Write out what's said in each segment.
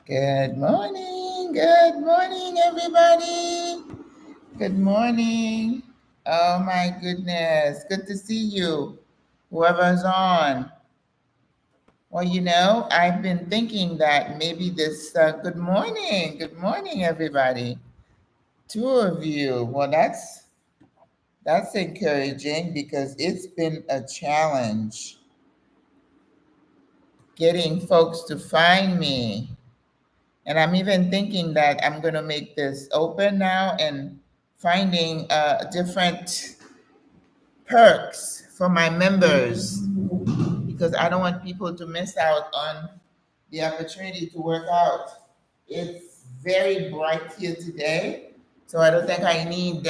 Good morning, everybody. Good morning. Oh my goodness, good to see you, whoever's on. Well, I've been thinking that maybe this. Good morning, everybody. Two of you. Well, that's encouraging because it's been a challenge getting folks to find me. And I'm even thinking that I'm going to make this open now and finding different perks for my members because I don't want people to miss out on the opportunity to work out. It's very bright here today, so I don't think I need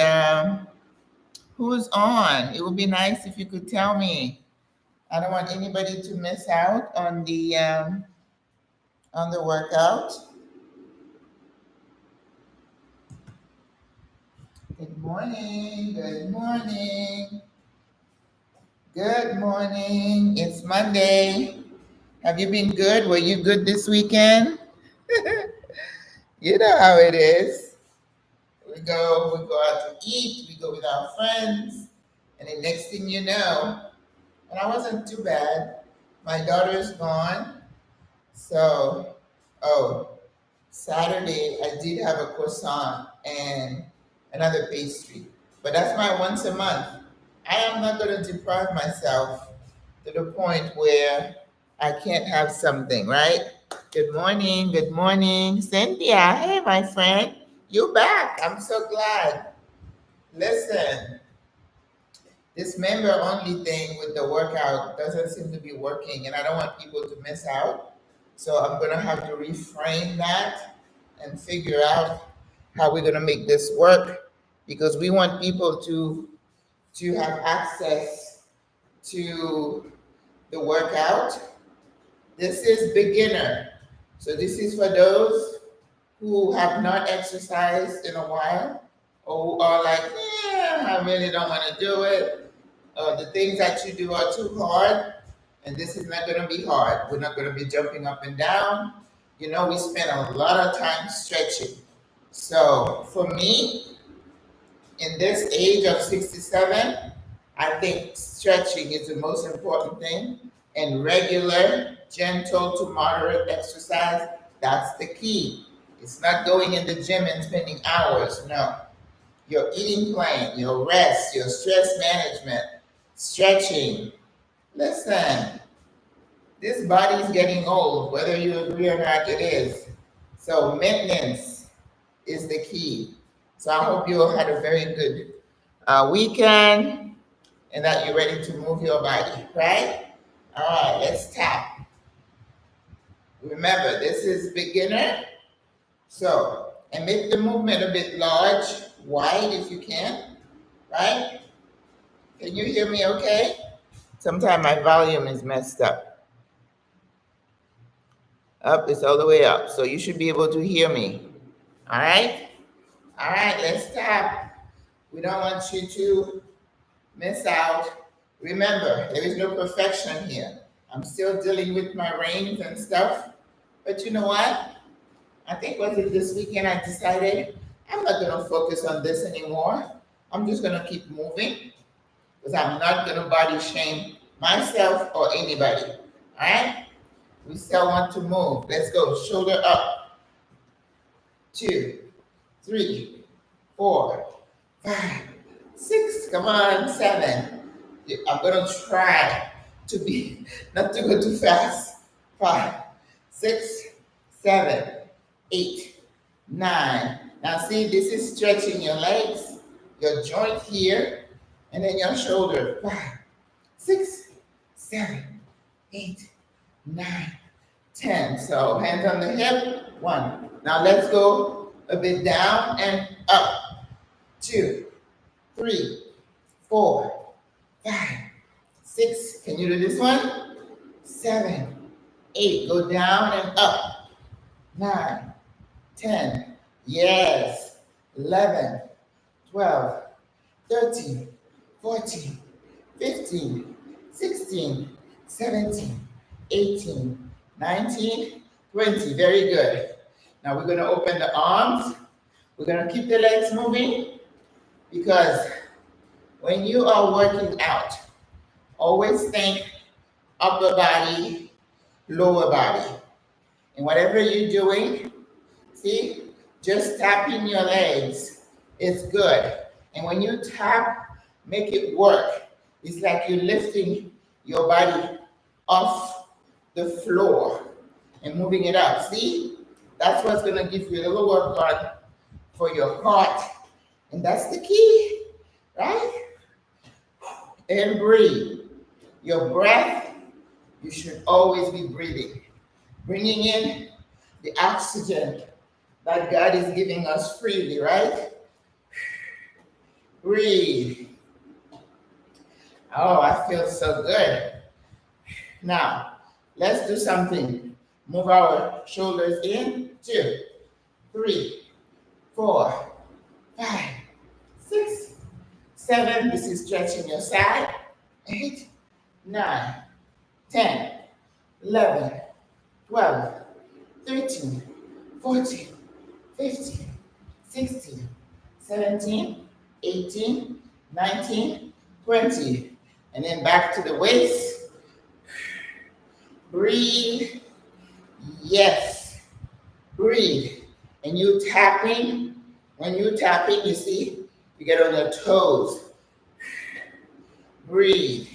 who's on. It would be nice if you could tell me. I don't want anybody to miss out on the workout. Good morning. Good morning. Good morning. It's Monday. Have you been good? Were you good this weekend? You know how it is. We go out to eat, we go with our friends, and the next thing you know, and I wasn't too bad. My daughter's gone. So, oh, Saturday I did have a croissant and another pastry. But that's my once a month. I am not going to deprive myself to the point where I can't have something, right? Good morning. Good morning. Cynthia. Hey, my friend. You back. I'm so glad. Listen, this member only thing with the workout doesn't seem to be working, and I don't want people to miss out. So I'm going to have to reframe that and figure out how we're going to make this work because we want people to have access to the workout. This is beginner. So this is for those who have not exercised in a while or who are like, yeah, I really don't want to do it. The things that you do are too hard, and this is not going to be hard. We're not going to be jumping up and down. We spend a lot of time stretching. So for me, in this age of 67, I think stretching is the most important thing. And regular, gentle to moderate exercise, that's the key. It's not going in the gym and spending hours. No. Your eating plan, your rest, your stress management, stretching. Listen, this body is getting old, whether you agree or not, it is. So maintenance is the key. So I hope you all had a very good weekend and that you're ready to move your body, right? All right, let's tap. Remember, this is beginner. So, and make the movement a bit large, wide if you can, right? Can you hear me okay? Sometimes my volume is messed up. Up is all the way up. So you should be able to hear me. All right? All right, let's tap. We don't want you to miss out. Remember, there is no perfection here. I'm still dealing with my reins and stuff. But you know what? I think was it this weekend I decided I'm not going to focus on this anymore. I'm just going to keep moving because I'm not going to body shame myself or anybody. All right? We still want to move. Let's go. Shoulder up. 2, 3, 4, 5, 6. Come on. 7. I'm going to try to be, not to go too fast. 5, 6, 7, 8, 9. Now see, this is stretching your legs, your joint here, and then your shoulder. 5, 6, 7, 8, 9, 10. So hands on the hip. 1. Now let's go a bit down and up. 2, 3, 4, 5, 6. Can you do this one? 7, 8. Go down and up. 9, 10. Yes. 11, 12, 13, 14, 15, 16, 17, 18, 19, 20. Very good. Now we're going to open the arms. We're going to keep the legs moving because when you are working out, always think upper body, lower body. And whatever you're doing, see, just tapping your legs is good. And when you tap, make it work. It's like you're lifting your body off the floor and moving it up. See, that's what's going to give you a little workout for your heart. And that's the key, right? And breathe. Your breath, you should always be breathing. Bringing in the oxygen that God is giving us freely, right? Breathe. Oh, I feel so good. Now, let's do something. Move our shoulders in. 2, 3, 4, 5, 6, 7. This is stretching your side. 8, 9, 10, 11, 12, 13, 14, 15, 16, 17, 18, 19, 20. And then back to the waist. Breathe. Yes. Breathe. And you tapping. When you tapping, you see, you get on your toes. Breathe.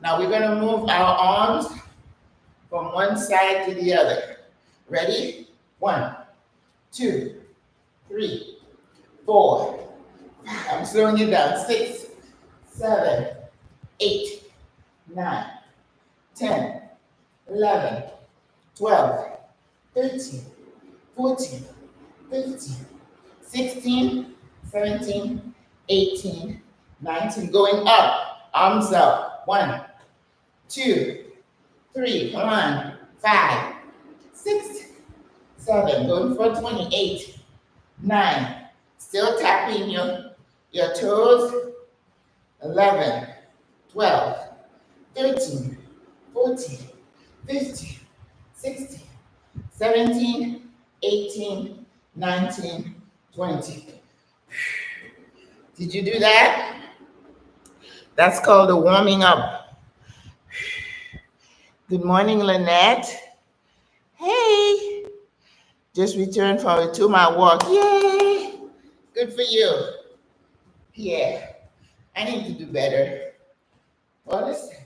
Now we're going to move our arms from one side to the other. Ready? 1, 2, 3, 4. I'm slowing you down. 6, 7, 8, 9, 10, 11, 12, 13, 14, 15, 16, 17, 18, 19. Going up. Arms up. 1, 2, 3. Come on. 5, 6, 7. Going for 28. 9. Still tapping your toes. 11, 12, 13, 14, 15, 16, 17, 18, 19, 20. Did you do that? That's called the warming up. Good morning, Lynette. Hey, just returned from a 2-mile walk. Yay! Good for you. Yeah, I need to do better. Well, listen,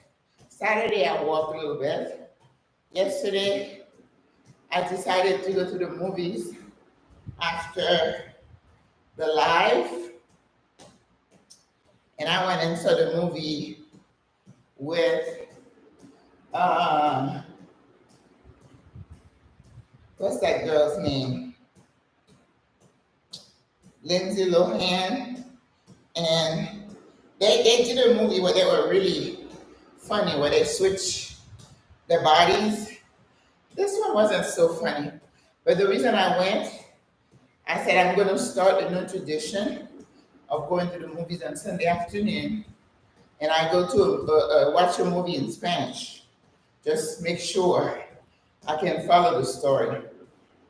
Saturday I walked a little bit. Yesterday, I decided to go to the movies after the live. And I went and saw the movie with, what's that girl's name? Lindsay Lohan. And they did a movie where they were really funny, where they switched their bodies. This one wasn't so funny. But the reason I went, I said I'm going to start a new tradition of going to the movies on Sunday afternoon. And I go to watch a movie in Spanish. Just make sure I can follow the story.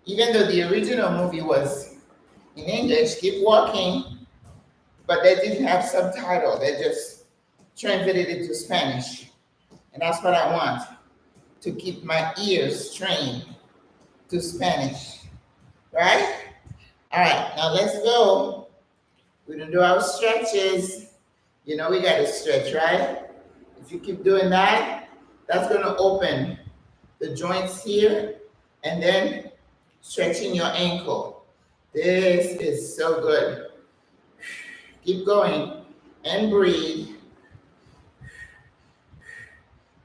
Even though the original movie was in English, keep walking, but they didn't have subtitle. They just translated it to Spanish. And that's what I want, to keep my ears trained to Spanish, right? All right, now let's go. We're gonna do our stretches. You know we gotta stretch, right? If you keep doing that, that's gonna open the joints here and then stretching your ankle. This is so good. Keep going and breathe.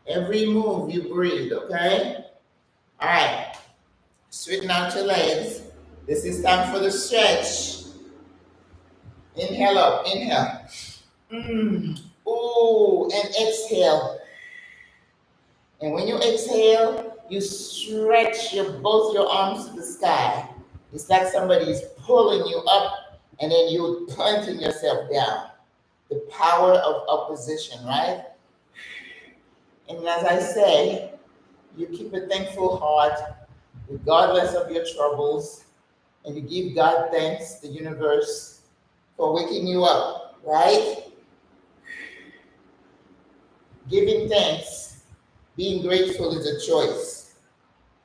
Every move you breathe, okay? All right, straighten out your legs. This is time for the stretch. Inhale up, inhale. Ooh, and exhale. And when you exhale, you stretch both your arms to the sky. It's like somebody's pulling you up and then you're planting yourself down. The power of opposition, right? And as I say, you keep a thankful heart, regardless of your troubles, and you give God thanks, the universe, for waking you up, right? Giving thanks, being grateful is a choice.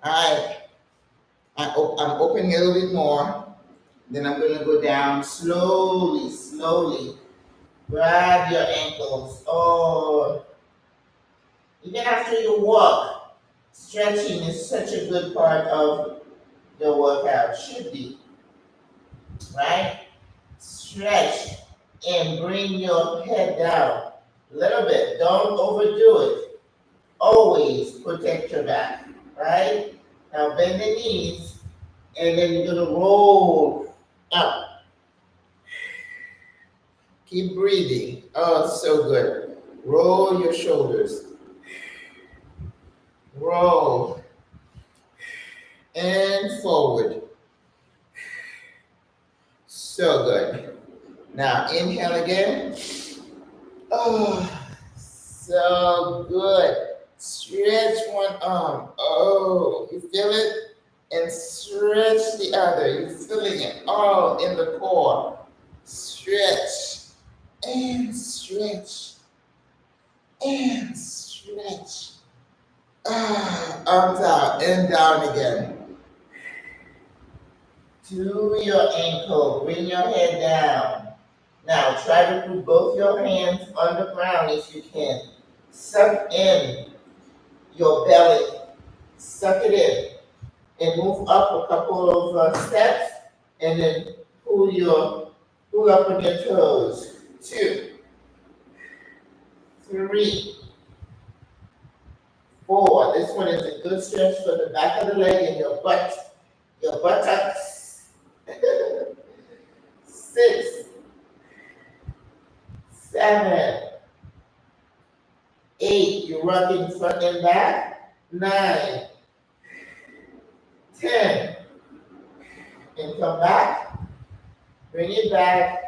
I, I'm opening a little bit more. Then I'm going to go down slowly, slowly. Grab your ankles. Oh, even after you walk, stretching is such a good part of your workout. Should be, right? Stretch and bring your head down a little bit. Don't overdo it. Always protect your back, right? Now bend the knees and then you're gonna roll up. Keep breathing. Oh, so good. Roll your shoulders. Roll and forward. So good. Now inhale again. Oh, so good. Stretch one arm. Oh, you feel it? And stretch the other. You're feeling it all in the core. Stretch and stretch and stretch. Ah, arms out and down again. To your ankle. Bring your head down. Now try to put both your hands on the ground if you can. Suck in your belly. Suck it in. And move up a couple of steps. And then pull up on your toes. 2, 3, 4. This one is a good stretch for the back of the leg and your buttocks. 6, 7, 8. You're rocking front and back. 9, 10. And come back. Bring it back.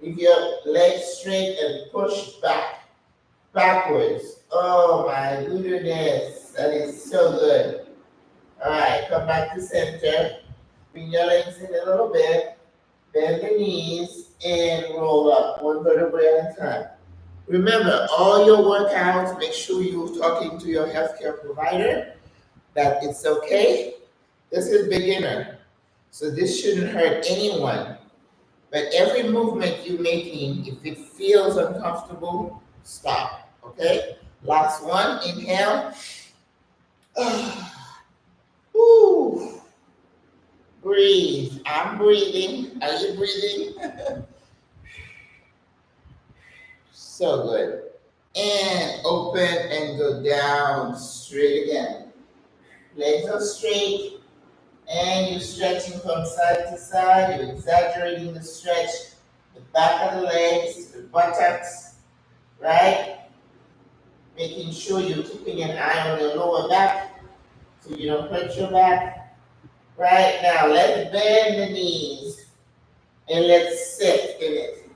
Leave your legs straight and push backwards. Oh my goodness. That is so good. All right, come back to center. Bring your legs in a little bit. Bend the knees and roll up one vertebrae at a time. Remember, all your workouts, make sure you're talking to your healthcare provider that it's okay. This is beginner, so this shouldn't hurt anyone. But every movement you're making, if it feels uncomfortable, stop, okay? Last one, inhale. Woo. Breathe. I'm breathing. Are you breathing? So good. And open and go down straight again. Legs are straight. And you're stretching from side to side. You're exaggerating the stretch. The back of the legs, the buttocks, right? Making sure you're keeping an eye on your lower back so you don't hurt your back. Right now, let's bend the knees and let's sit in it.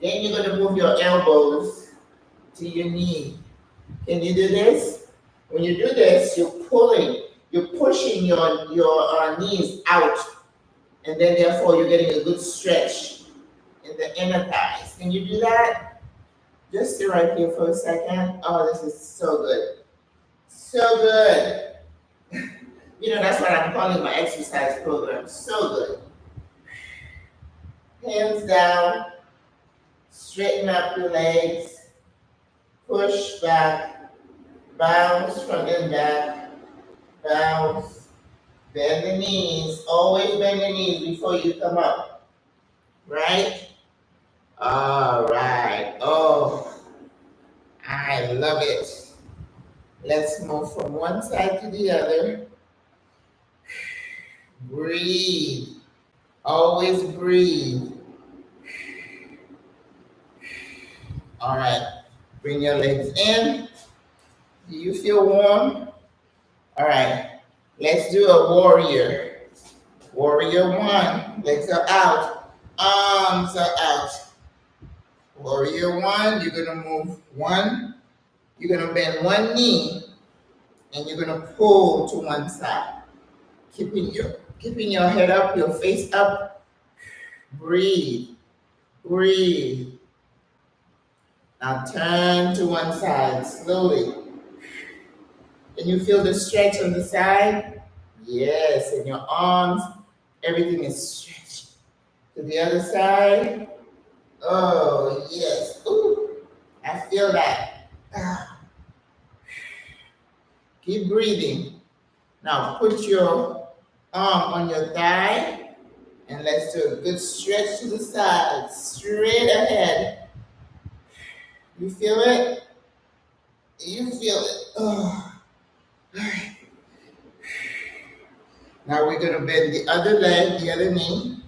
Then you're going to move your elbows to your knee. Can you do this? When you do this, you're pushing your knees out, and then therefore you're getting a good stretch in the inner thighs. Can you do that? Just stay right here for a second. Oh, this is so good. So good. You know, that's what I'm calling my exercise program. So good. Hands down. Straighten up your legs. Push back. Bounce front and back. Bounce. Bend the knees. Always bend the knees before you come up. Right? All right. Oh, I love it. Let's move from one side to the other. Breathe. Always breathe. All right. Bring your legs in. Do you feel warm? All right. Let's do a warrior. Warrior 1. Legs are out. Arms are out. Warrior 1. You're going to move one. You're going to bend one knee. And you're going to pull to one side. Keeping your head up, your face up. Breathe. Breathe. Now turn to one side slowly. Can you feel the stretch on the side? Yes, in your arms, everything is stretched. To the other side. Oh, yes. Ooh, I feel that. Ah. Keep breathing. Now put your arm on your thigh and let's do a good stretch to the side, straight ahead. You feel it? You feel it. Oh. Now we're going to bend the other leg, the other knee.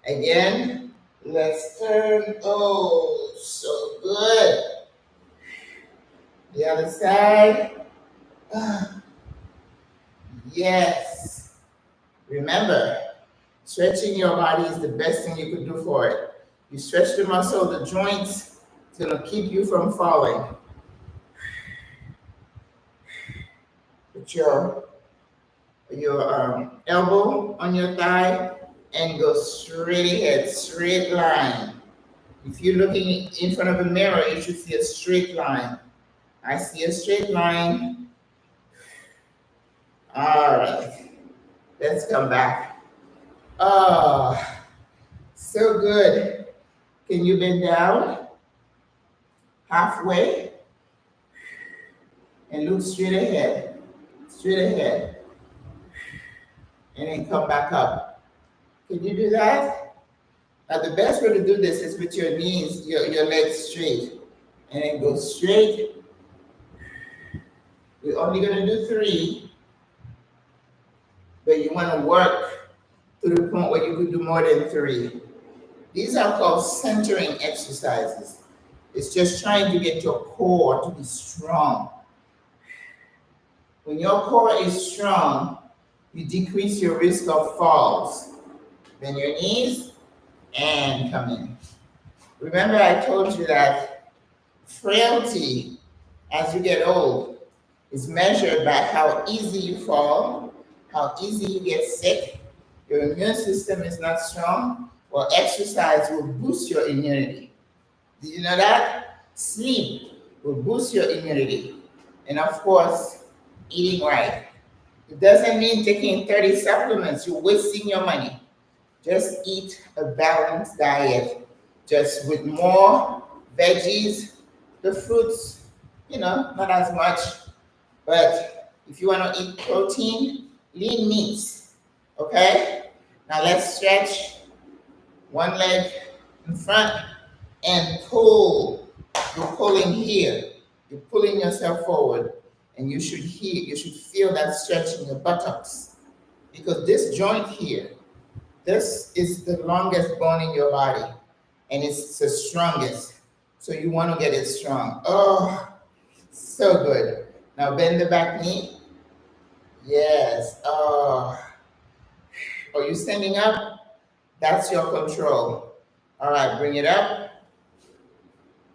Again, let's turn. Oh, so good. The other side. Ah. Yes. Remember, stretching your body is the best thing you could do for it. You stretch the muscle, the joints, it's going to keep you from falling. Put your elbow on your thigh and go straight ahead, straight line. If you're looking in front of a mirror, you should see a straight line. I see a straight line. All right, let's come back. Oh, so good. Can you bend down halfway and look straight ahead, and then come back up? Can you do that? Now the best way to do this is with your knees, your legs straight, and then go straight. We're only going to do 3, but you want to work to the point where you could do more than 3. These are called centering exercises. It's just trying to get your core to be strong. When your core is strong, you decrease your risk of falls. Bend your knees and come in. Remember I told you that frailty as you get old is measured by how easy you fall, how easy you get sick. Your immune system is not strong. Well, exercise will boost your immunity. Did you know that? Sleep will boost your immunity. And of course, eating right. It doesn't mean taking 30 supplements. You're wasting your money. Just eat a balanced diet, just with more veggies, the fruits, not as much. But if you want to eat protein, lean meats, okay? Now let's stretch. One leg in front and pull. You're pulling here. You're pulling yourself forward. And you should feel that stretch in your buttocks. Because this joint here, this is the longest bone in your body. And it's the strongest. So you want to get it strong. Oh, so good. Now bend the back knee. Yes. Oh. Are you standing up? That's your control. All right, bring it up.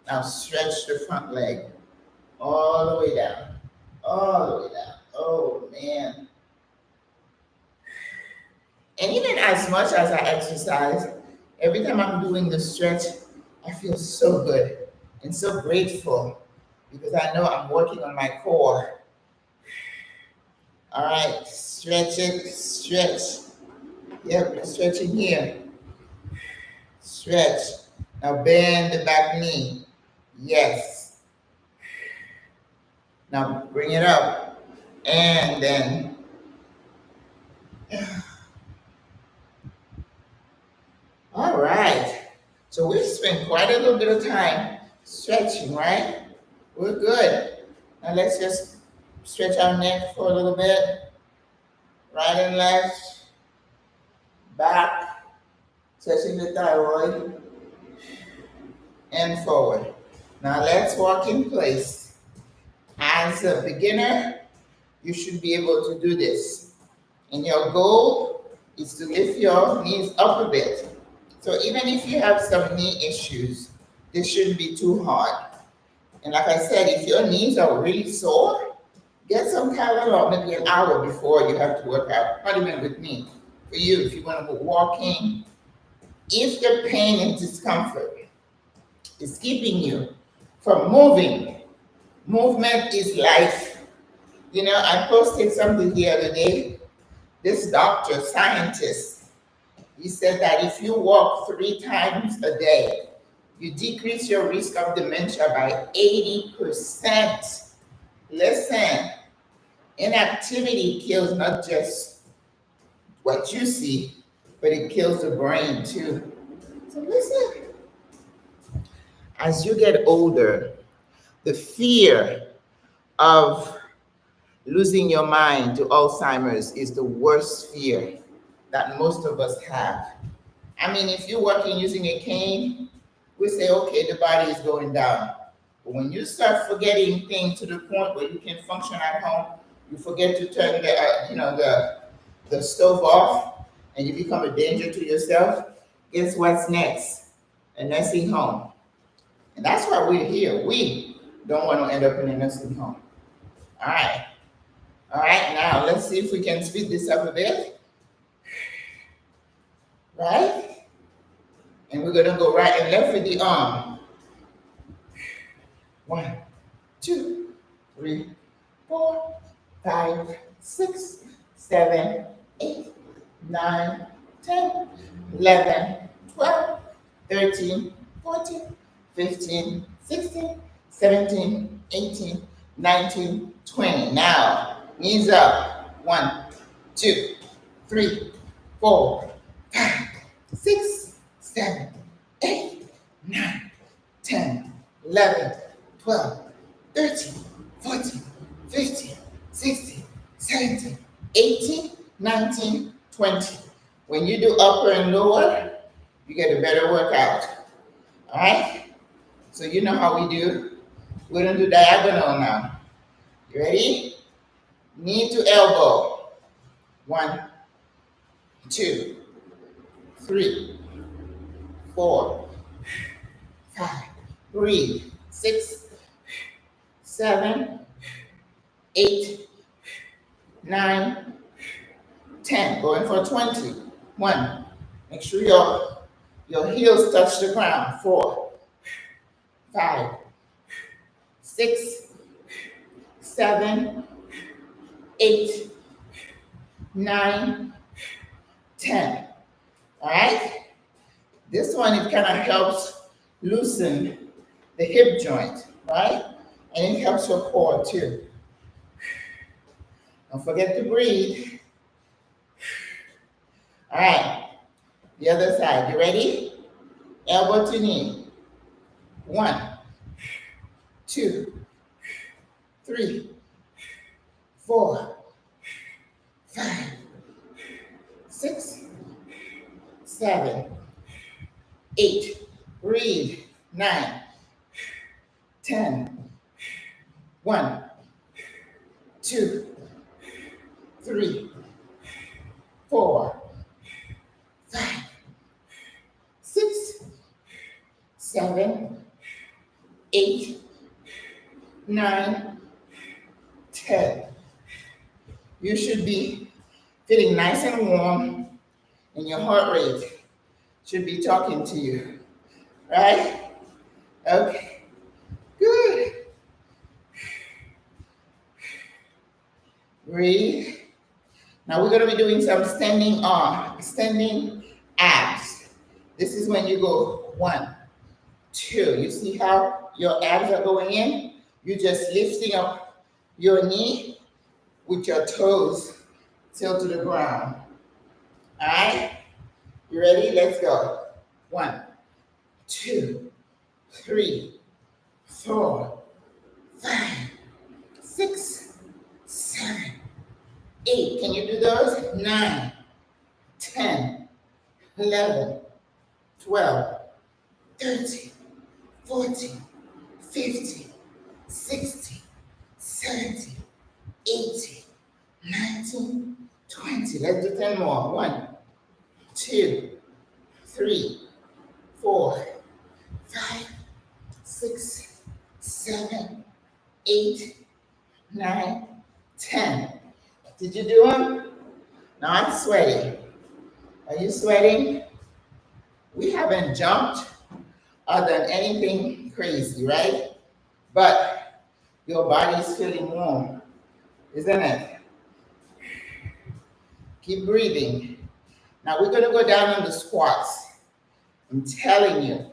Now stretch the front leg all the way down. All the way down. Oh, man. And even as much as I exercise, every time I'm doing the stretch, I feel so good and so grateful because I know I'm working on my core. All right, stretch it, stretch. Yep, we're stretching here. Stretch. Now bend the back knee. Yes. Now bring it up. And then. All right. So we've spent quite a little bit of time stretching, right? We're good. Now let's just stretch our neck for a little bit. Right and left. Back, stretching the thyroid, and forward. Now let's walk in place. As a beginner, you should be able to do this. And your goal is to lift your knees up a bit. So even if you have some knee issues, this shouldn't be too hard. And like I said, if your knees are really sore, Get some Tylenol maybe an hour before you have to work out. Not even with me. For you, if you want to go walking, if the pain and discomfort is keeping you from moving, movement is life. You know, I posted something the other day. This doctor, scientist, he said that if you walk 3 times a day, you decrease your risk of dementia by 80%. Listen, inactivity kills not just what you see, but it kills the brain too. So listen, as you get older, the fear of losing your mind to Alzheimer's is the worst fear that most of us have. I mean, if you're working using a cane, we say, okay, the body is going down. But when you start forgetting things to the point where you can function at home, you forget to turn the stove off, and you become a danger to yourself. Guess what's next? A nursing home. And that's why we're here. We don't want to end up in a nursing home. All right. All right, now let's see if we can speed this up a bit. Right? And we're gonna go right and left with the arm. 1, 2, 3, 4, 5, 6, 7, 8, 9, 10, 11, 12, 13, 14, 15, 16, 17, 18, 19, 20. Now, knees up. 1, 2, 3, 4, 5, 6, 7, 8, 9, 10, 11, 12, 13, 14, 15, 16, 17, 18, 19, 20. When you do upper and lower, you get a better workout. All right? So you know how we do. We're going to do diagonal now. You ready? Knee to elbow. 1, 2, 3, 4, 5. Breathe. 6, 7, 8, 9, 10. Going for 20. 1. Make sure your heels touch the ground. 4, 5, 6, 7, 8, 9, 10. All right? This one, it kind of helps loosen the hip joint, right? And it helps your core too. Don't forget to breathe. All right, the other side. You ready? Elbow to knee. 1, 2, 3, 4, 5, 6, 7, 8. Breathe. 9, 10. 1, 2, 3, 4, 5, 6, 7, 8, 9, 10. You should be feeling nice and warm, and your heart rate should be talking to you. Right? Okay. Good. Breathe. Now we're going to be doing some standing abs. This is when you go 1, 2. You see how your abs are going in? You're just lifting up your knee with your toes till to the ground. All right? You ready? Let's go. 1, 2, 3, 4, 5, 6, 7, 8. Can you do those? 9, 10, 11, 12, 13, 14, 15, 16, 17, 18, 19, 20. Let's do 10 more. 1, 2, 3, 4, 5, 6, 7, 8, 9, 10. Did you do them? Now I'm sweating. Are you sweating? We haven't jumped or done anything crazy, right? But your body is feeling warm, isn't it? Keep breathing. Now we're going to go down on the squats. I'm telling you,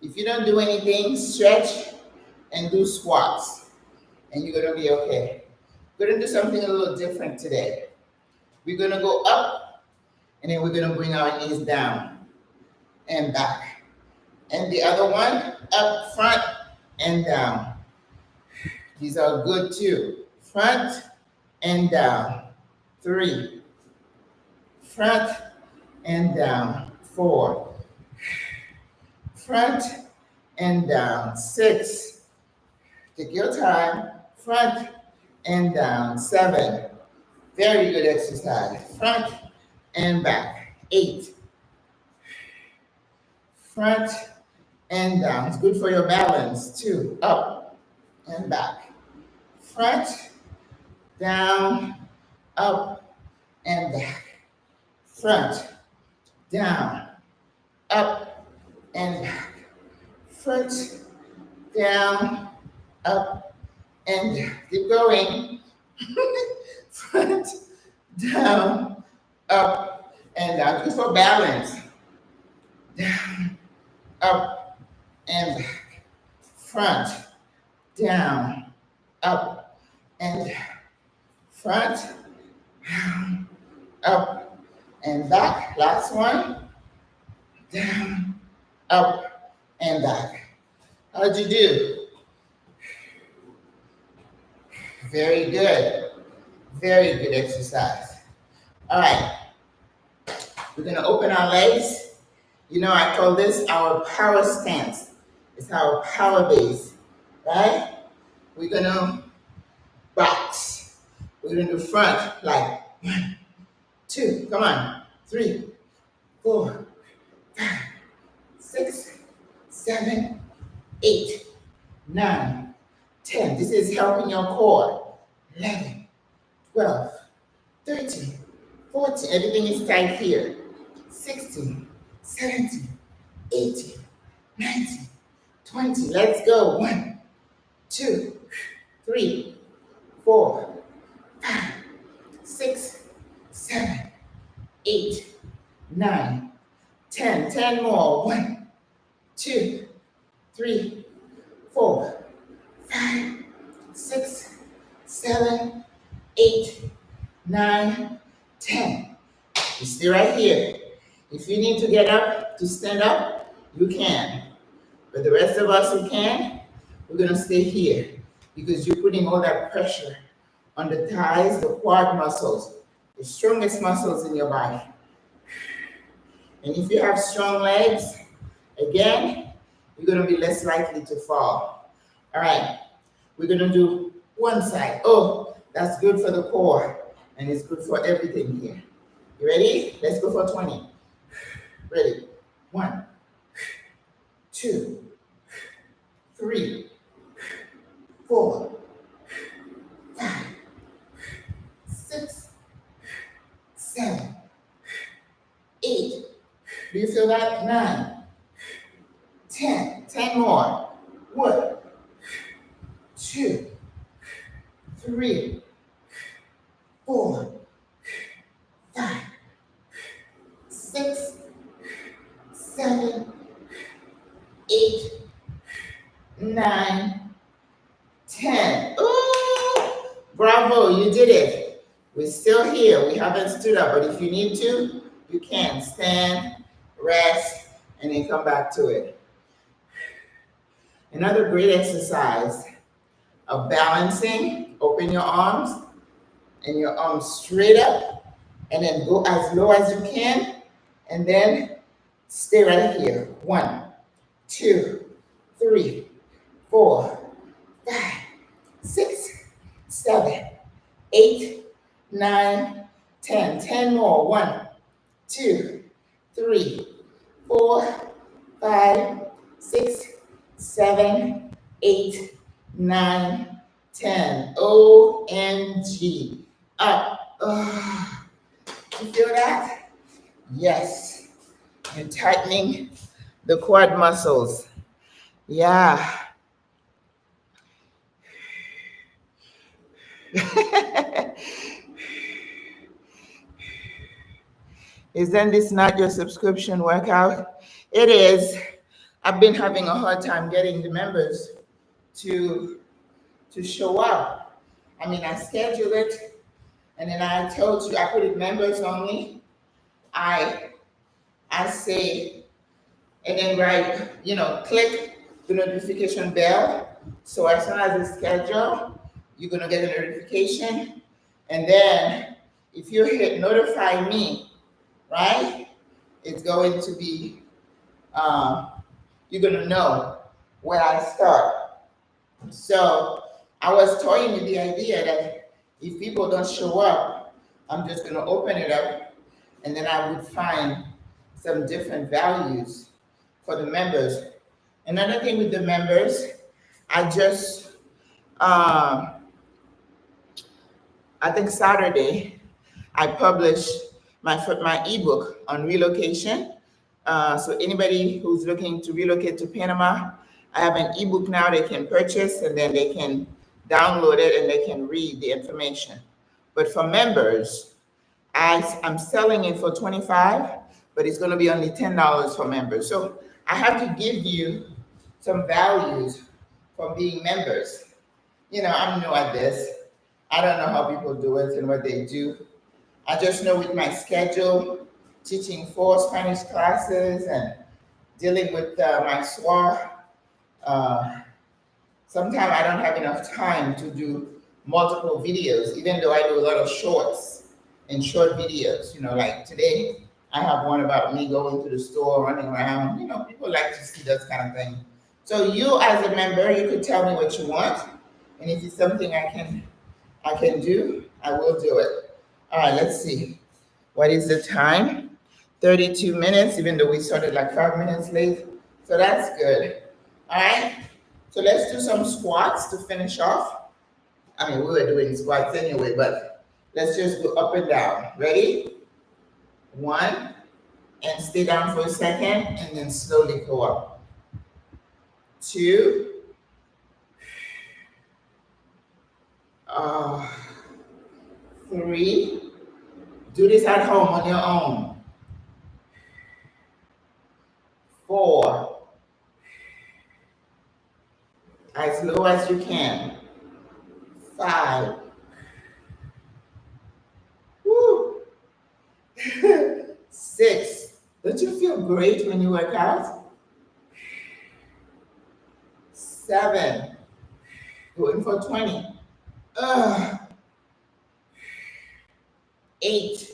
if you don't do anything, stretch and do squats, and you're going to be okay. We're going to do something a little different today. We're going to go up, and then we're going to bring our knees down and back. And the other one, up, front, and down. These are good too. Front and down. 3. Front and down. 4. Front and down. 6. Take your time. Front and down. 7. Very good exercise. Front and back. 8. Front and down. It's good for your balance too. Up and back. Front, down, up, and back. Front, down, up, and back. Front, down, up, and back. Keep going. Front, down, up, and down. Just for balance. Down, up, and back. Front, down, up, and front, down, up, and back. Last one. Down, up, and back. How'd you do? Very good. Very good exercise. All right. We're going to open our legs. You know, I call this our power stance. It's our power base, right? We're going to box. We're going to do front, like 1, 2, come on, 3, 4, 5, 6, 7, 8, 9, 10. This is helping your core. 11, 12, 13, 14. Everything is tight here. 16, 17, 18, 19, 20. Let's go. 1, 2, 3, 4, 5, 6, 7, 8, 9, 10. 10 more. 1, 2, 3, 4, 5, 6, 7, 8, 9, 10. You stay right here. If you need to get up, to stand up, you can. But the rest of us who can, we're going to stay here because you're putting all that pressure on the thighs, the quad muscles, the strongest muscles in your body. And if you have strong legs, again, you're going to be less likely to fall. All right, we're going to do one side. Oh, that's good for the core, and it's good for everything here. You ready? Let's go for 20. Ready? 1, 2, 3, 4, 5, 6, 7, 8. Do you feel that? 9, 10. 10 more. 1, 2, 3, 4, 5, 6, 7, 8, 9, 10. Ooh, bravo, you did it. We're still here. We haven't stood up, but if you need to, you can stand, rest, and then come back to it. Another great exercise of balancing. Open your arms and your arms straight up, and then go as low as you can, and then stay right here. 1, 2, 3, 4, 5, 6, 7, 8, 9, 10. 10 more. 1, 2, 3, 4, 5, 6, 7, 8, 9, 10. OMG. Up. You feel that? Yes. And tightening the quad muscles. Yeah. Isn't this not your subscription workout? It is. I've been having a hard time getting the members to show up. I mean, I schedule it, and then I told you I put it members only. I say, and then click the notification bell. So as soon as it's scheduled, you're gonna get a notification, and then if you hit notify me, right, it's going to be you're gonna know where I start. So I was toying with the idea that if people don't show up, I'm just gonna open it up, and then I would find some different values for the members. Another thing with the members, I just I think Saturday I published my ebook on relocation. So anybody who's looking to relocate to Panama, I have an ebook now they can purchase, and then they can download it and they can read the information. But for members, I'm selling it for $25, but it's going to be only $10 for members. So I have to give you some values from being members. I'm new at this. I don't know how people do it and what they do. I just know with my schedule, teaching 4 Spanish classes and dealing with my SWRA, sometimes I don't have enough time to do multiple videos, even though I do a lot of shorts and short videos. Like today, I have one about me going to the store, running around. People like to see those kind of things. So you as a member, you could tell me what you want, and if it's something I can do, I will do it. All right, let's see. What is the time? 32 minutes, even though we started like 5 minutes late. So that's good. All right, so let's do some squats to finish off. I mean, we were doing squats anyway, but let's just go up and down. Ready? 1, and stay down for a second, and then slowly go up. 2, 3. Do this at home on your own. 4. As low as you can. 5. Woo. 6. Don't you feel great when you work out? 7. Going for 20. 8.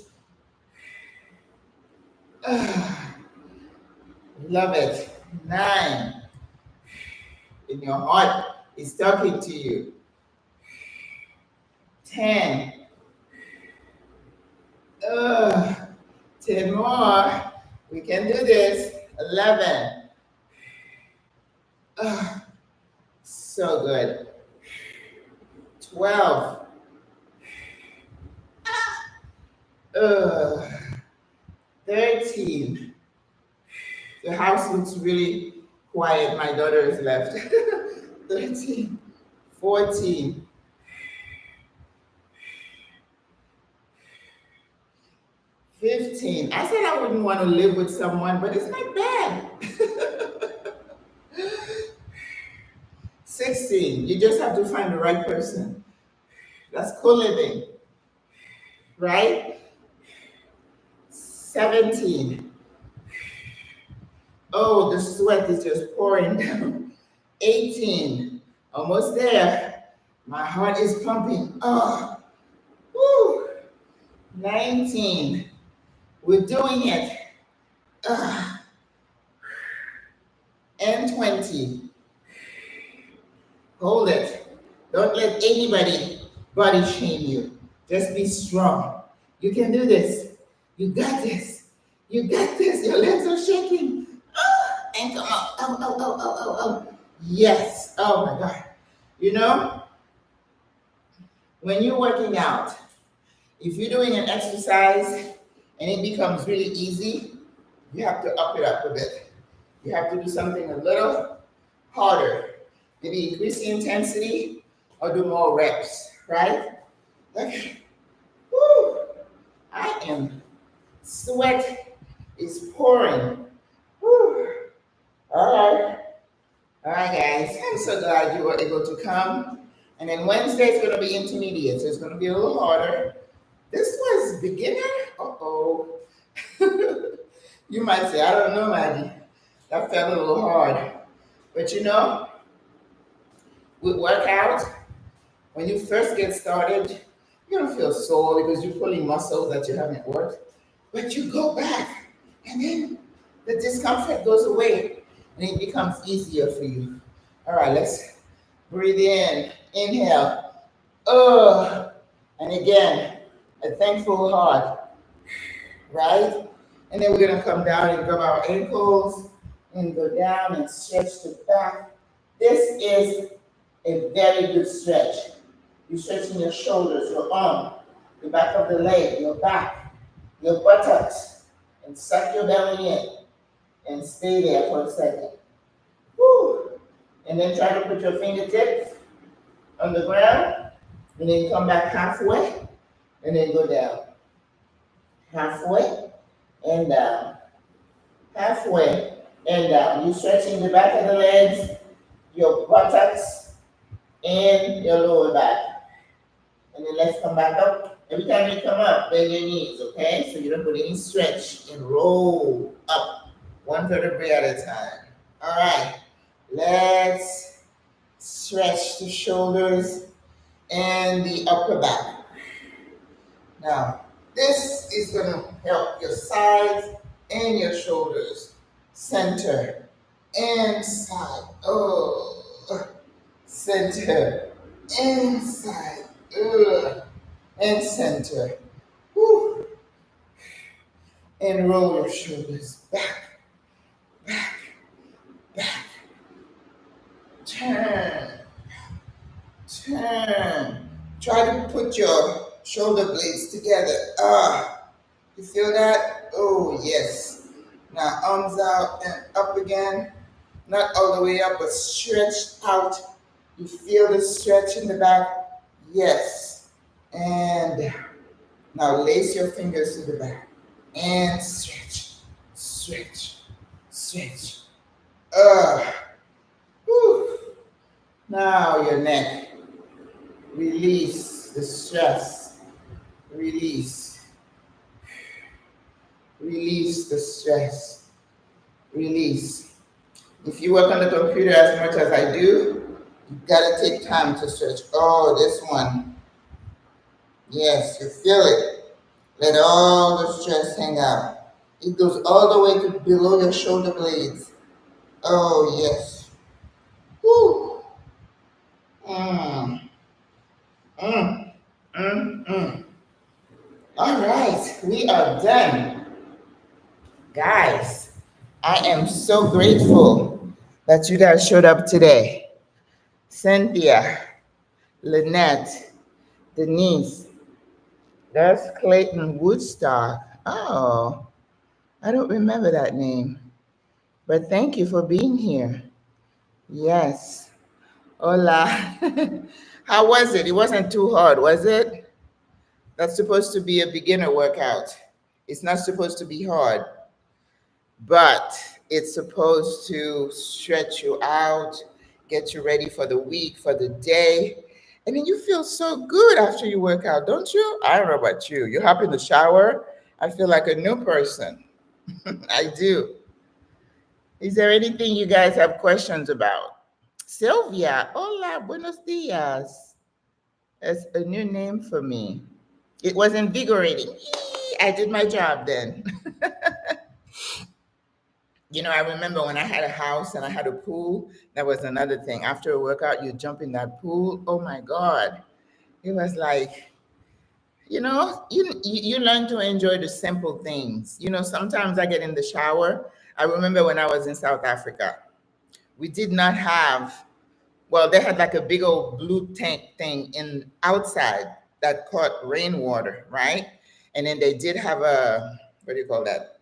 Love it. 9. And your heart is talking to you. 10. 10 more. We can do this. 11. So good. 12. 13. The house looks really quiet. My daughter is left. 13. 14. 15. I said I wouldn't want to live with someone, but it's not bad. 16. You just have to find the right person. That's co-living, right? 17. Oh, the sweat is just pouring down. 18. Almost there. My heart is pumping. Oh, woo. 19. We're doing it. And 20. Hold it. Don't let anybody body shame you. Just be strong. You can do this. You got this. You got this. Your legs are shaking. And come on. Oh. Yes. Oh my God. when you're working out, if you're doing an exercise and it becomes really easy, you have to up it up a bit. You have to do something a little harder. Maybe increase the intensity or do more reps, right? Okay. Woo! I am, sweat is pouring. Woo! All right. All right, guys. I'm so glad you were able to come. And then Wednesday is going to be intermediate, so it's going to be a little harder. This was beginner? Uh-oh. You might say, I don't know, Maggie. That felt a little hard. But you know, with workout, when you first get started, you don't feel sore because you're pulling muscles that you haven't worked. But you go back, and then the discomfort goes away, and it becomes easier for you. All right, let's breathe in. Inhale. And again, a thankful heart, right? And then we're going to come down and grab our ankles and go down and stretch the back. This is a very good stretch. You're stretching your shoulders, your arm, the back of the leg, your back, your buttocks, and suck your belly in and stay there for a second. Woo. And then try to put your fingertips on the ground, and then come back halfway, and then go down. Halfway and down. Halfway and down. You're stretching the back of the legs, your buttocks, and your lower back. And then let's come back up. Every time you come up, bend your knees, okay? So you don't put any stretch and roll up one vertebrae at a time. All right, let's stretch the shoulders and the upper back. Now, this is going to help your sides and your shoulders. Center and side. Oh, center and side. And center. Woo. And roll your shoulders back, back, back. Turn, turn. Try to put your shoulder blades together. You feel that? Oh, yes. Now arms out and up again. Not all the way up, but stretched out. You feel the stretch in the back? Yes. And now lace your fingers to the back. And stretch, stretch, stretch. Whew. Now your neck. Release the stress. Release. Release the stress. Release. If you work on the computer as much as I do, you gotta take time to stretch. Oh, this one. Yes, you feel it. Let all the stress hang out. It goes all the way to below your shoulder blades. Oh, yes. Woo. All right, we are done. Guys, I am so grateful that you guys showed up today. Cynthia, Lynette, Denise, that's Clayton Woodstock. Oh, I don't remember that name, but thank you for being here. Yes. Hola. How was it? It wasn't too hard, was it? That's supposed to be a beginner workout. It's not supposed to be hard, but it's supposed to stretch you out, get you ready for the week, for the day. And then you feel so good after you work out, don't you? I don't know about you. You hop in the shower, I feel like a new person. I do. Is there anything you guys have questions about? Sylvia, hola, buenos dias. That's a new name for me. It was invigorating. I did my job then. I remember when I had a house and I had a pool, that was another thing. After a workout, you jump in that pool. Oh my God. It was like, you learn to enjoy the simple things. Sometimes I get in the shower. I remember when I was in South Africa, we did not have Well, they had like a big old blue tank thing in outside that caught rainwater, right? And then they did have a, what do you call that?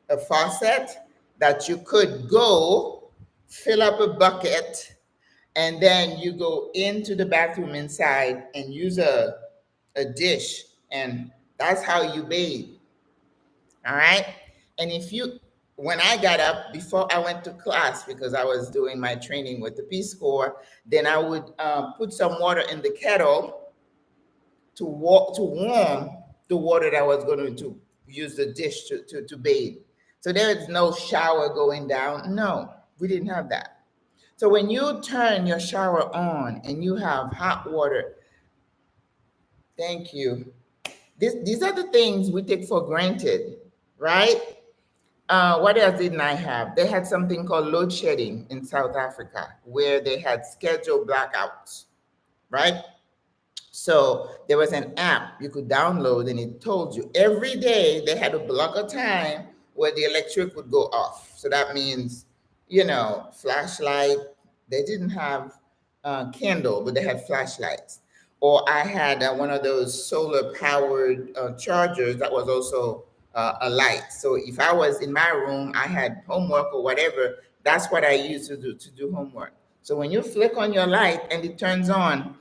A faucet that you could go fill up a bucket, and then you go into the bathroom inside and use a dish, and that's how you bathe. All right. And if you, when I got up before I went to class, because I was doing my training with the Peace Corps, then I would put some water in the kettle to warm the water that I was going to use the dish to bathe. So there is no shower going down. No, we didn't have that. So when you turn your shower on and you have hot water, thank you. These are the things we take for granted, right? What else didn't I have? They had something called load shedding in South Africa where they had scheduled blackouts, right? So there was an app you could download and it told you every day they had a block of time where the electric would go off. So that means, flashlight. They didn't have candle, but they had flashlights. Or I had one of those solar powered chargers that was also a light. So if I was in my room, I had homework or whatever. That's what I used to do homework. So when you flick on your light and it turns on,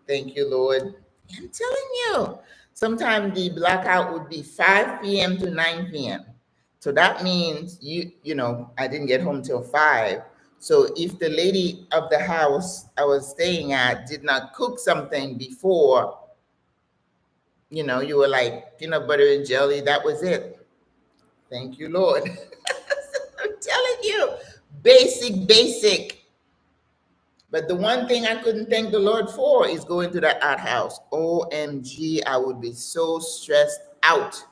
thank you, Lord. I'm telling you, sometimes the blackout would be 5 p.m. to 9 p.m. So that means I didn't get home till 5. So if the lady of the house I was staying at did not cook something before, you were like peanut butter and jelly, that was it. Thank you, Lord. I'm telling you, basic. But the one thing I couldn't thank the Lord for is going to that outhouse. OMG, I would be so stressed out.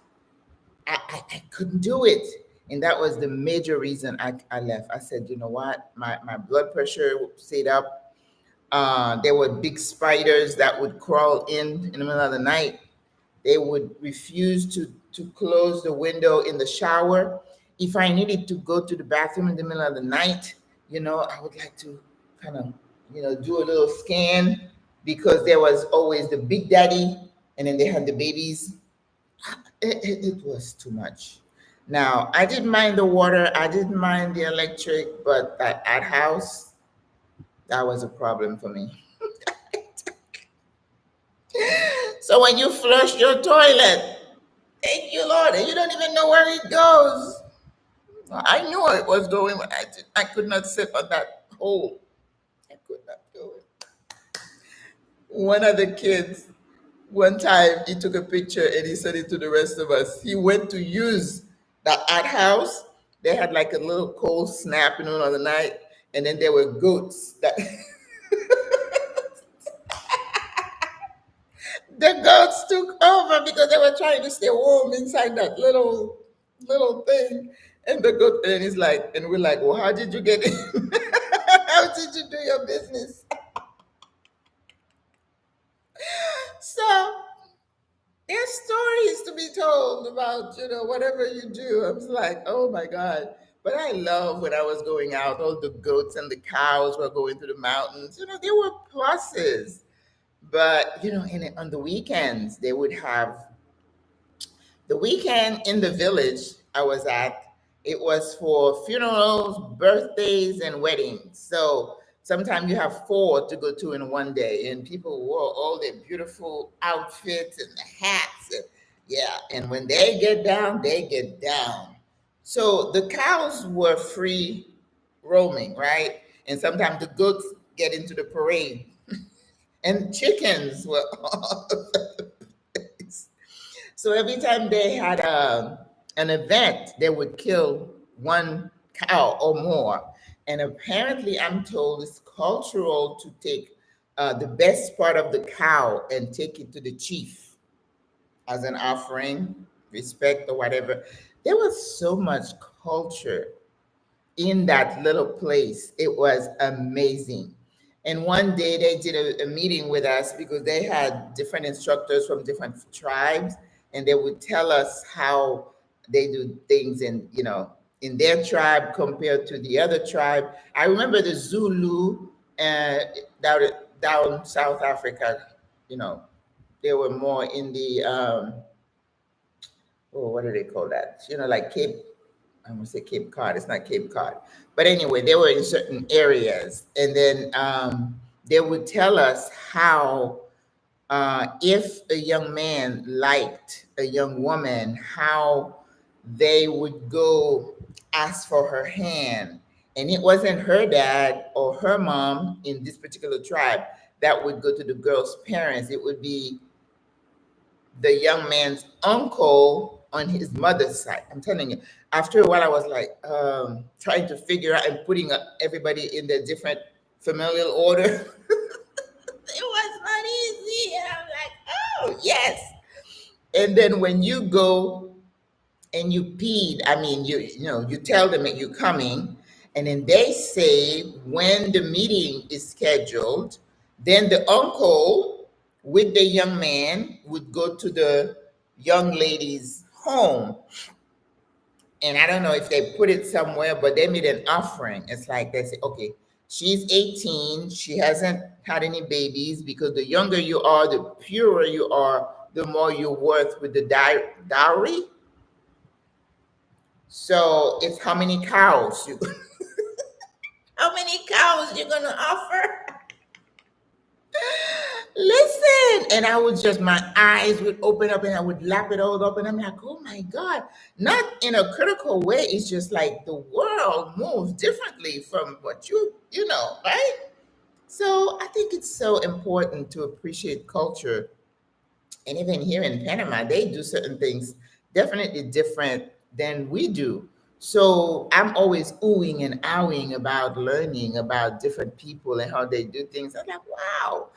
I couldn't do it. And that was the major reason I left. I said, you know what? My blood pressure stayed up. There were big spiders that would crawl in the middle of the night. They would refuse to close the window in the shower. If I needed to go to the bathroom in the middle of the night, I would like to kind of, do a little scan because there was always the big daddy and then they had the babies. It was too much. Now, I didn't mind the water, I didn't mind the electric, but that at house, that was a problem for me. So when you flush your toilet, thank you, Lord, and you don't even know where it goes. I knew it was going, but I could not sit on that hole. I could not do it. One of the kids, one time, he took a picture and he sent it to the rest of us. He went to use that at house. They had like a little cold snap in the middle of the night, and then there were goats that the goats took over because they were trying to stay warm inside that little thing. And the goat, and he's like, and we're like, well, how did you get in? How did you do your business? So there's stories to be told about, whatever you do. I was like, oh my God. But I love when I was going out, all the goats and the cows were going to the mountains. There were pluses. But, on the weekends, they would have the weekend in the village I was at. It was for funerals, birthdays, and weddings. So sometimes you have 4 to go to in one day, and people wore all their beautiful outfits and the hats. Yeah, and when they get down, they get down. So the cows were free roaming, right? And sometimes the goats get into the parade, and chickens were all over the place. So every time they had an event, they would kill one cow or more. And apparently, I'm told it's cultural to take the best part of the cow and take it to the chief as an offering, respect, or whatever. There was so much culture in that little place. It was amazing. And one day they did a meeting with us because they had different instructors from different tribes, and they would tell us how they do things in their tribe compared to the other tribe. I remember the Zulu uh, down down South Africa, you know, they were more in the oh, what do they call that? You know, like Cape. I'm gonna say Cape Cod. It's not Cape Cod, but anyway, they were in certain areas, and then they would tell us how if a young man liked a young woman, how they would go ask for her hand. And it wasn't her dad or her mom in this particular tribe that would go to the girl's parents. It would be the young man's uncle on his mother's side. I'm telling you, after a while, I was like trying to figure out and putting everybody in their different familial order. It was not easy. And I'm like, oh, yes. And then when you go and you peed, I mean, you know, you tell them that you're coming, and then they say when the meeting is scheduled, then the uncle with the young man would go to the young lady's home. And I don't know if they put it somewhere, but they made an offering. It's like they say, okay, she's 18, she hasn't had any babies, because the younger you are, the purer you are, the more you're worth with the dowry. So it's how many cows you how many cows you're gonna offer? Listen, and I would just, my eyes would open up and I would lap it all up, and I'm like, oh my God, not in a critical way. It's just like the world moves differently from what you know, right? So I think it's so important to appreciate culture. And even here in Panama, they do certain things definitely different than we do. So I'm always oohing and ahhing about learning about different people and how they do things. I'm like, wow,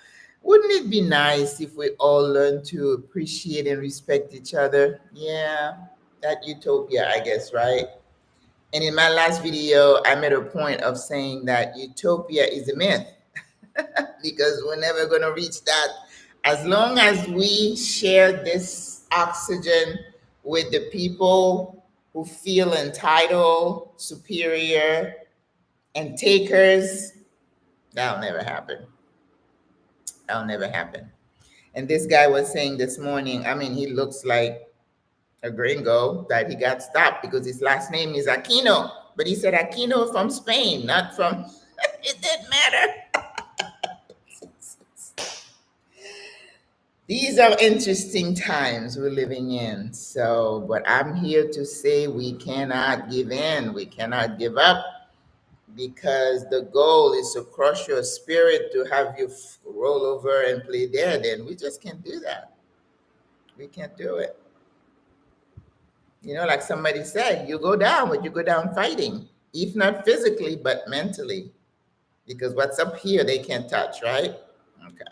wouldn't it be nice if we all learn to appreciate and respect each other? Yeah, that utopia, I guess, right? And in my last video, I made a point of saying that utopia is a myth, because we're never going to reach that. As long as we share this oxygen with the people who feel entitled, superior, and takers, that'll never happen. That'll never happen. And this guy was saying this morning, I mean, he looks like a gringo, that he got stopped because his last name is Aquino. But he said Aquino from Spain, not from, it didn't matter. These are interesting times we're living in. So, but I'm here to say we cannot give in. We cannot give up, because the goal is to crush your spirit, to have you roll over and play dead. And we just can't do that. We can't do it. You know, like somebody said, you go down, but you go down fighting, if not physically, but mentally. Because what's up here, they can't touch, right? Okay.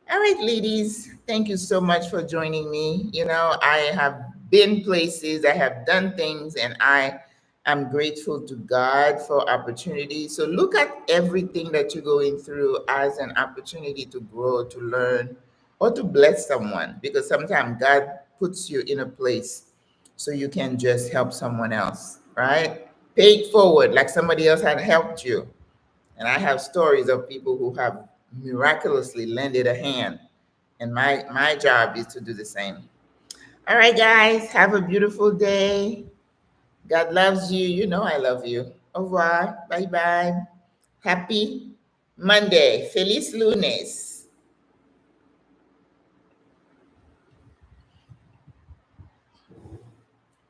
All right, ladies, thank you so much for joining me. You know, I have been places, I have done things, and I am grateful to God for opportunity. So look at everything that you're going through as an opportunity to grow, to learn, or to bless someone, because sometimes God puts you in a place so you can just help someone else, right? Pay it forward like somebody else had helped you. And I have stories of people who have miraculously lended a hand. And my job is to do the same. All right, guys, have a beautiful day. God loves you. You know I love you. Au revoir. Bye bye. Happy Monday. Feliz lunes.